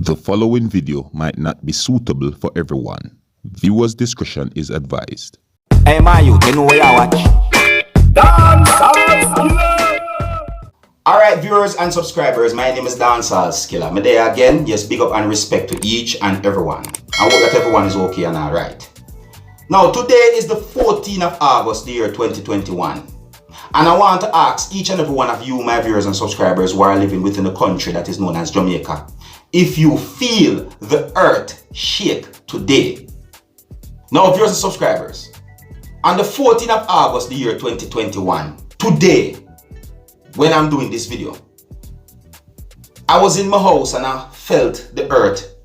The following video might not be suitable for everyone. Viewers' discretion is advised. Hey, my youth, you know where I watch? Dancehall skilla! Alright, viewers and subscribers, my name is Dancehall skilla. I'm there again. Yes, big up and respect to each and everyone. I hope that everyone is okay and alright. Now, today is the 14th of August, the year 2021. And I want to ask each and every one of you, my viewers and subscribers who are living within the country that is known as Jamaica, if you feel the earth shake today. Now, viewers and subscribers, on the 14th of August, the year 2021, today, when I'm doing this video, I was in my house and I felt the earth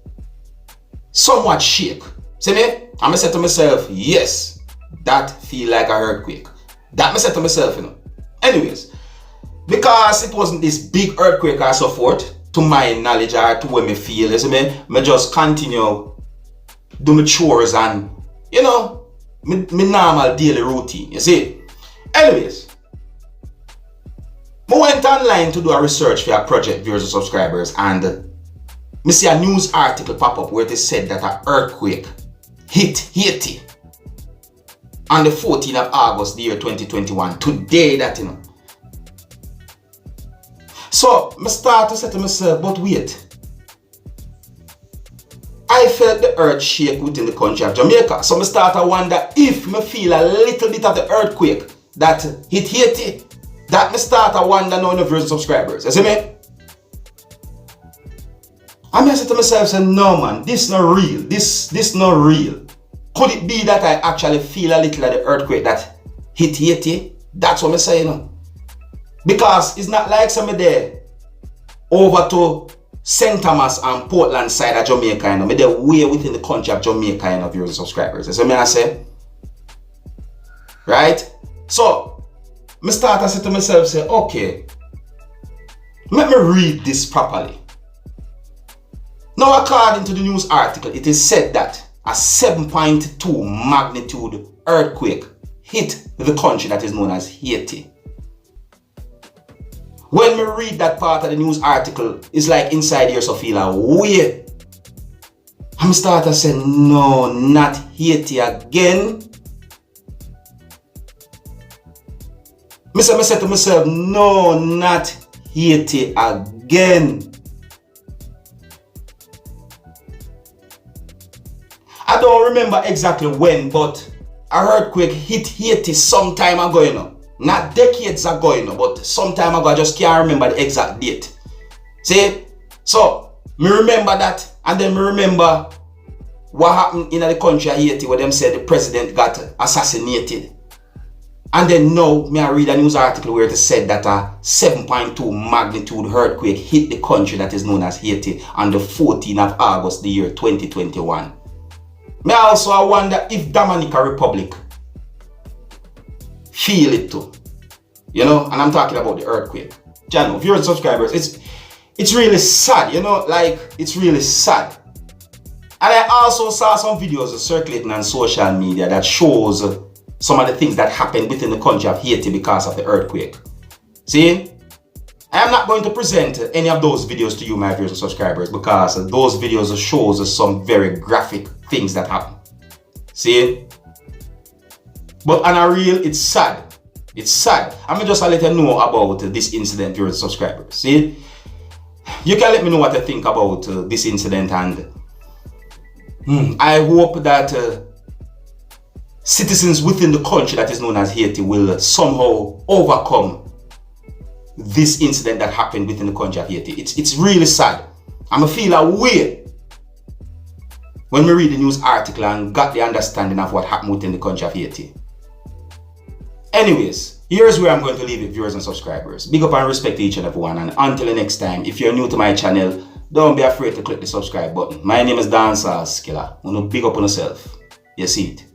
somewhat shake. See me? I said to myself, yes, that feel like a earthquake. That I said to myself, you know. Anyways, because it wasn't this big earthquake or so forth, to my knowledge or to where me feel, you see me just continue do my chores and, you know, me normal daily routine, you see. Anyways, I went online to do a research for a project, viewers and subscribers, and me see a news article pop up where it is said that an earthquake hit Haiti on the 14th of August, the year 2021. Today, that, you know. So, I start to say to myself, but wait. I felt the earth shake within the country of Jamaica. So, I start to wonder if I feel a little bit of the earthquake that hit Haiti. That I start to wonder now in the viewers and subscribers. You see me? And I said to myself, say, no man, this not real. This not real. Could it be that I actually feel a little of the earthquake that hit Haiti? That's what I'm saying, you know. Because it's not like somebody there over to St. Thomas and Portland side of Jamaica, you know. Me there way within the country of Jamaica, you know, viewers and subscribers. That's what I say. Right? So, I start to say to myself, say, okay, let me read this properly. Now, according to the news article, it is said that a 7.2 magnitude earthquake hit the country that is known as Haiti. When we read that part of the news article, it's like inside here, so feel a way. I'm starting to say, no, not Haiti again. I said to myself, no, not Haiti again. I don't remember exactly when, but a earthquake hit Haiti some time ago, you know. Not decades ago, you know, but some time ago. I just can't remember the exact date. See? So, me remember that, and then me remember what happened in the country of Haiti where them said the president got assassinated. And then now, me I read a news article where it said that a 7.2 magnitude earthquake hit the country that is known as Haiti on the 14th of August, the year 2021. Me also I wonder if Dominica Republic feel it too. You know, and I'm talking about the earthquake. Channel, viewers and subscribers, it's really sad, you know, like it's really sad. And I also saw some videos circulating on social media that shows some of the things that happened within the country of Haiti because of the earthquake. See? I am not going to present any of those videos to you, my viewers and subscribers, because those videos shows some very graphic things that happen. See? But on a real, it's sad. It's sad. I'm just let you know about this incident, viewers and subscribers. See? You can let me know what you think about this incident, and I hope that citizens within the country that is known as Haiti will somehow overcome this incident that happened within the country of Haiti. It's really sad. I'm feel a way when we read the news article and got the understanding of what happened within the country of Haiti. Anyways, here's where I'm going to leave it, viewers and subscribers. Big up and respect to each and everyone, and until the next time, if you're new to my channel, don't be afraid to click the subscribe button. My name is Dancehall skilla. Big up on yourself. You see it.